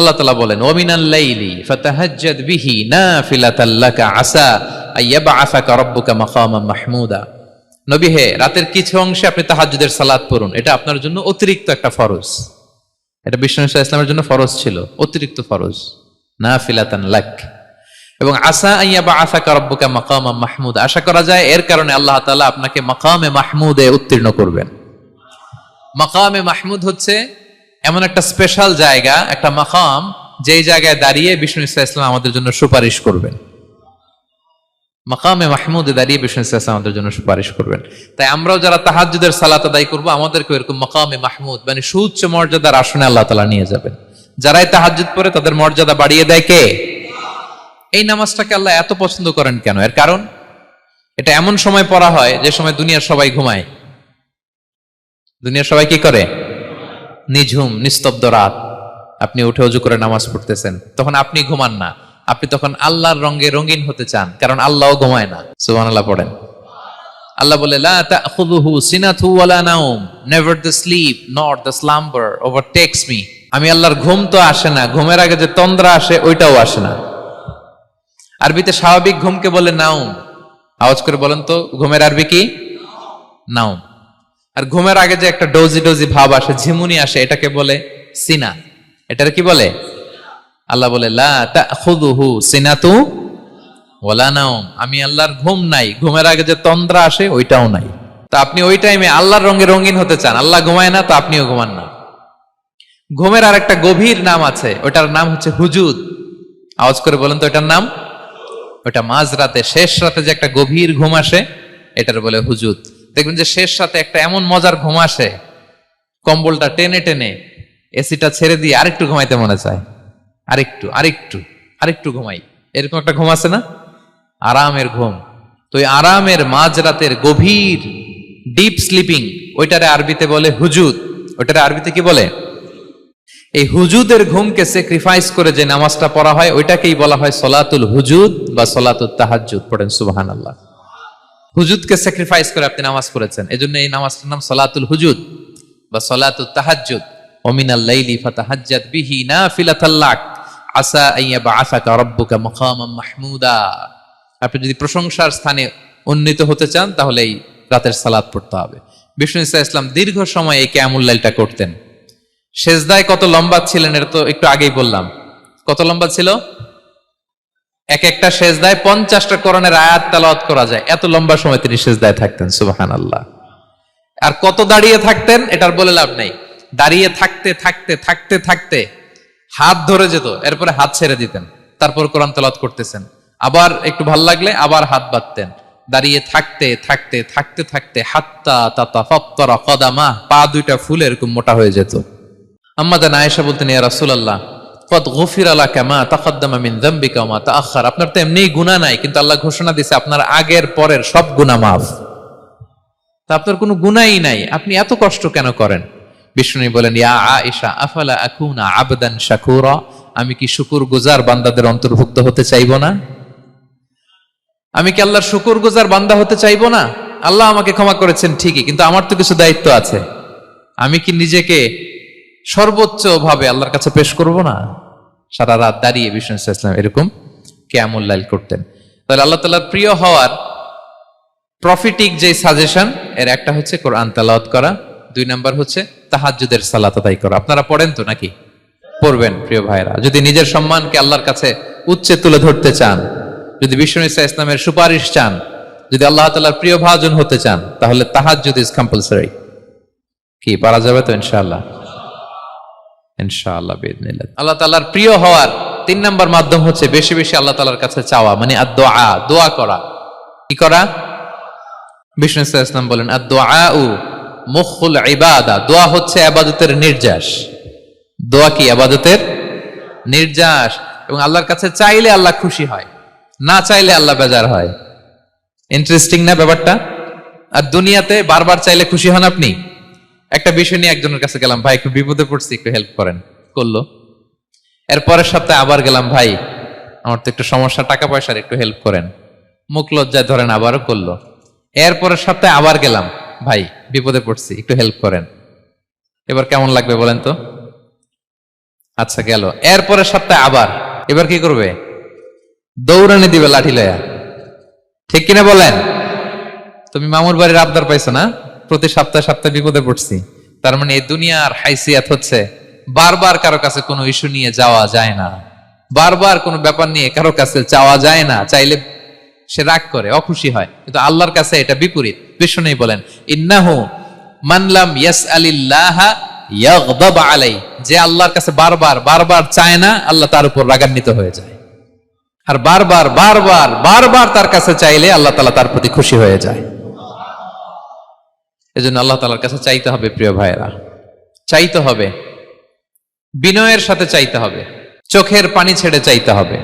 আল্লাহ তাআলা বলেন ওয়ামিনাল লাইলি ফাতাহাজ্জাদ বিহি নাফিলাতাল লাকা আসা আইয়াবআসাকা রাব্বুকা মাকামান মাহমুদা। নবী হে, রাতের কিছু অংশে আপনি তাহাজ্জুদের সালাত পড়ুন, এটা আপনার জন্য অতিরিক্ত একটা ফরজ। এটা বিশ্বনবী সাল্লাল্লাহু আলাইহি ওয়াসাল্লামের জন্য ফরজ ছিল, অতিরিক্ত ফরজ, নাফিলাতান লাক। এবং আসা আইয়াবআসাকা রাব্বুকা মাকামান মাহমুদা, আশা করা যায় এর কারণে আল্লাহ তাআলা আপনাকে মাকামে মাহমুদে উত্তীর্ণ করবেন। মাকামে মাহমুদ হচ্ছে এমন একটা স্পেশাল জায়গা, একটা মাকাম, যেই জায়গায় দাঁড়িয়ে বিষ্ণু ইসলাম আমাদের জন্য সুপারিশ করবেন। মাকামে মাহমুদে দাঁড়িয়ে বিষ্ণু ইসলাম আমাদের জন্য সুপারিশ করবেন। তাই আমরাও যারা তাহাজ্জুদের সালাত আদায় করবো, আমাদেরকে এরকম মাকামে মাহমুদ মানে সুউচ্চ মর্যাদার আসনে আল্লাহ তাআলা নিয়ে যাবেন। যারাই তাহাজ্জুদ পড়ে তাদের মর্যাদা বাড়িয়ে দেয় কে? এই নামাজটাকে আল্লাহ এত পছন্দ করেন কেন? এর কারণ এটা এমন সময় পড়া হয় যে সময় দুনিয়ার সবাই ঘুমায়। দুনিয়ার সবাই কি করে? নিঝুম নিস্তব্ধ রাত, আপনি উঠে ওযু করে নামাজ পড়তেছেন, তখন আপনি ঘুমান না, আপনি তখন আল্লাহর রঙে রঙিন হতে চান, কারণ আল্লাহও ঘুমায় না। সুবহানাল্লাহ পড়েন। আল্লাহ বলে লা তাখুযুহু সিনাতু ওয়ালা নাওম, never the sleep not the slumber overtakes me. আমি আল্লাহর ঘুম তো আসে না, ঘুমের আগে যে তন্দ্রা আসে ওইটাও আসে না। আরবিতে স্বাভাবিক ঘুমকে বলে নাওম। আওয়াজ করে বলেন তো, ঘুমের আরবি কি? নাওম। আর ঘুমের আগে যে একটা ডোজি ডোজি ভাব আসে, ঝিমুনি আসে, এটাকে বলে সিনা। এটার কি বলে? আল্লাহ বলে লা তাখুযুহু সিনাতু ওয়ালা নাওম, আমি আল্লাহর ঘুম নাই, ঘুমের আগে যে তন্দ্রা আসে ওইটাও নাই। তো আপনি ওই টাইমে আল্লাহর রঙে রঙিন হতে চান, আল্লাহ ঘুমায় না, তো আপনিও ঘুমান না। ঘুমের আর একটা গভীর নাম আছে, ওটার নাম হচ্ছে হুজুদ। আওয়াজ করে বলেন তো এটার নাম? ওটা মাঝরাতে, শেষ রাতে যে একটা গভীর ঘুম আসে, এটার বলে হুজুদ। দেখবেন যে শেষ রাতে একটা এমন মজার ঘুম আসে, কম্বলটা টেনে টেনে এসিটা ছেড়ে দিয়ে আরেকটু ঘুমাইতে মনে চায়, আরেকটু আরেকটু আরেকটু ঘুমাই, এরকম একটা ঘুম আছে না? আরামের ঘুম। তো এই আরামের মাঝরাতের গভীর ডিপ স্লিপিং, ওইটারে আরবিতে বলে হুজুদ। ওইটারে আরবিতে কি বলে? এই হুজুদের ঘুমকে স্যাক্রিফাইস করে যে নামাজটা পড়া হয়, ওইটাকেই বলা হয় সলাতুল হুজুদ বা সলাতুত তাহাজ্জুদ। পড়েন সুবহানাল্লাহ। হুজুদকে স্যাক্রিফাইস করে আপনি নামাজ পড়েছেন, এজন্য এই নামাজটার নাম সলাতুল হুজুদ বা সলাতুত তাহাজ্জুদ। ওমিনাল লাইলি ফাতাহাজ্জাদ বিহি নাফিলাতাল লাক আসা আইয়াবআসাকা রাব্বুকা মাকামান মাহমুদা। আপনি যদি প্রশংসার স্থানে উন্নীত হতে চান, তাহলে এই রাতের সালাত পড়তে হবে। বিষ্ণু ইসলাম দীর্ঘ সময় এই কিয়ামুল লাইলটা করতেন। সেজদায় কত লম্বা ছিলেন এটা তো একটু আগেই বললাম। কত লম্বা ছিল? এক একটা সেজদায় 50টা কোরআনের আয়াত তেলাওয়াত করা যায়, এত লম্বা সময় তিনি সেজদায় থাকতেন। সুবহানাল্লাহ। আর কত দাঁড়িয়ে থাকতেন এটার বলে লাভ নেই। দাঁড়িয়ে থাকতে থাকতে থাকতে থাকতে হাত ধরে যেত, এরপরে হাত ছেড়ে দিতেন, তারপর কোরআন তেলাওয়াত করতেছেন। আবার একটু ভাল লাগলে আবার হাত বাঁধতেন। দাঁড়িয়ে থাকতে থাকতে থাকতে থাকতে হাত্তা তাতাফাত্তারা কদামাহ, পা দুইটা ফুলে এরকম মোটা হয়ে যেত। আম্মা জান আয়েশা বলতেন, ইয়া রাসূলুল্লাহ কদ গুফিরা লাকা মা তাকাদ্দামা মিন যামবিকা ওয়া মা তাআখার। আপনার তো এমনিই গুনাহ নাই, কিন্তু আল্লাহ ঘোষণা দিয়েছে আপনার আগের পরের সব গুনাহ মাফ। তা আপনার কোনো গুনাহই নাই, আপনি এত কষ্ট কেন করেন? বিষ্ণু বলেন, ইয়া আয়েশা আফালা আকুনা আবদান শাকুরা, আমি কি শুকরগুজার বান্দাদের অন্তর্ভুক্ত হতে চাইবো না? আমি কি আল্লাহর শুকরগুজার বান্দা হতে চাইবো না? আল্লাহ আমাকে ক্ষমা করেছেন ঠিকই, কিন্তু আমার তো কিছু দায়িত্ব আছে। আমি কি নিজেকে সর্বোচ্চ ভাবে আল্লাহর কাছে পেশ করব না? সারা রাত দাঁড়িয়ে বিষ্ণু ইসলাম এরকম কিয়ামুল লাইল করতেন। তাহলে আল্লাহ তাআলার প্রিয় হওয়ার প্রফিটিক যে সাজেশন, এর একটা হচ্ছে কোরআন তেলাওয়াত করা, 2 নাম্বার হচ্ছে তাহাজ্জুদের সালাত আদায় করা। আপনারা পড়েন তো নাকি? পড়বেন প্রিয় ভাইরা। যদি নিজের সম্মানকে আল্লাহর কাছে উচ্চে তুলে ধরতে চান, যদি বিষ্ণু ইসলামের সুপারিশ চান, যদি আল্লাহ তাআলার প্রিয় ভাজন হতে চান, তাহলে তাহাজ্জুদ ইজ কম্পালসরি। কি পারা যাবে তো? ইনশাআল্লাহ, ইনশাআল্লাহ বিইذنিল্লাহ। আল্লাহ তাআলার প্রিয় হওয়ার 3 নাম্বার মাধ্যম হচ্ছে বেশি বেশি আল্লাহ তাআলার কাছে চাওয়া, মানে আদ-দুআ, দোয়া করা। কি করা? বিষ্ণু ইসলাম বলেন, আদ-দুআউ মুখুল ইবাদা, দোয়া হচ্ছে ইবাদতের নির্যাস। দোয়া কি? ইবাদতের নির্যাস। এবং আল্লাহর কাছে চাইলে আল্লাহ খুশি হয়, না চাইলে আল্লাহ বেজার হয়। ইন্টারেস্টিং না ব্যাপারটা? আর দুনিয়াতে বারবার চাইলে খুশি হন আপনি? একটা বিষয় নিয়ে একজনের কাছে গেলাম, ভাই একটু বিপদে পড়ছি, একটু হেল্প করেন, করলো। এর পরের সপ্তাহে আবার গেলাম, ভাই আমার তো একটু সমস্যা, টাকা পয়সার, একটু হেল্প করেন। মুখ লজ্জায় ধরেন, আবারও করলো। এর পরের সপ্তাহে আবার গেলাম, ভাই বিপদে পড়ছি, একটু হেল্প করেন। এবার কেমন লাগবে বলেন তো? আচ্ছা গেল, এরপরের সপ্তাহে আবার, এবার কি করবে? দৌড়ানি দিবে লাঠি লয়া, ঠিক কিনা বলেন? তুমি মামুর বাড়ির আবদার পাইছো না, প্রতি সপ্তাহে সপ্তাহে বিপদে পড়ছি। তার মানে এই দুনিয়ার হাইসিয়াত হচ্ছে বারবার কারো কাছে কোনো ইস্যু নিয়ে যাওয়া যায় না, বারবার কোনো ব্যাপার নিয়ে কারো কাছে চাওয়া যায় না। চাইলে সে রাগ করে, অখুশি হয়, কিন্তু আল্লাহর কাছে এটা বিপরীত। বিষ্ণু বলেন, ইন্নাহু মান লাম ইয়াসআলিল্লাহা ইয়াগদাব আলাই, যে আল্লাহর কাছে বারবার বারবার চায় না, আল্লাহ তার উপর রাগান্বিত হয়ে যায়। আর বারবার বারবার বারবার তার কাছে চাইলে আল্লাহ তাআলা তার প্রতি খুশি হয়ে যায়। এজন্য আল্লাহ তাআলার কাছে চাইতে হবে প্রিয় ভাইয়েরা, চাইতে হবে, বিনয়ের সাথে চাইতে হবে, চোখের পানি ছেড়ে চাইতে হবে।